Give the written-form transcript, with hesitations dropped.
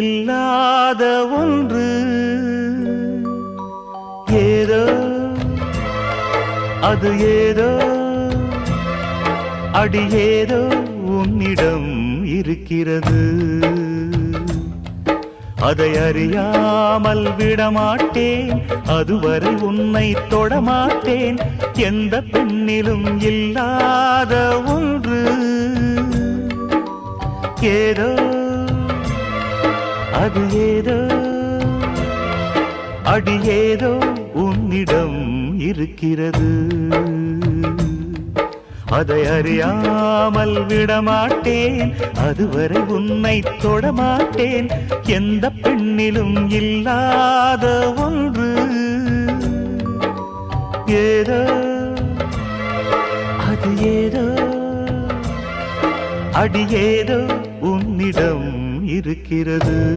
இல்லாத ஒன்று ஏதோ அது ஏதோ அடி ஏதோ உன்னிடம் இருக்கிறது. அதை அறியாமல் விடமாட்டேன், அதுவரை உன்னை தொடமாட்டேன். எந்த பெண்ணிலும் இல்லாத ஒன்று ஏதோ அது ஏதோ அடி ஏதோ உன்னிடம் இருக்கிறது. அதை அறியாமல் விடமாட்டேன், அதுவரை உன்னை தொடமாட்டேன். எந்த பெண்ணிலும் இல்லாத ஒன்று ஏதோ அது ஏதோ அடி ஏதோ உன்னிடம் இருக்கிறது.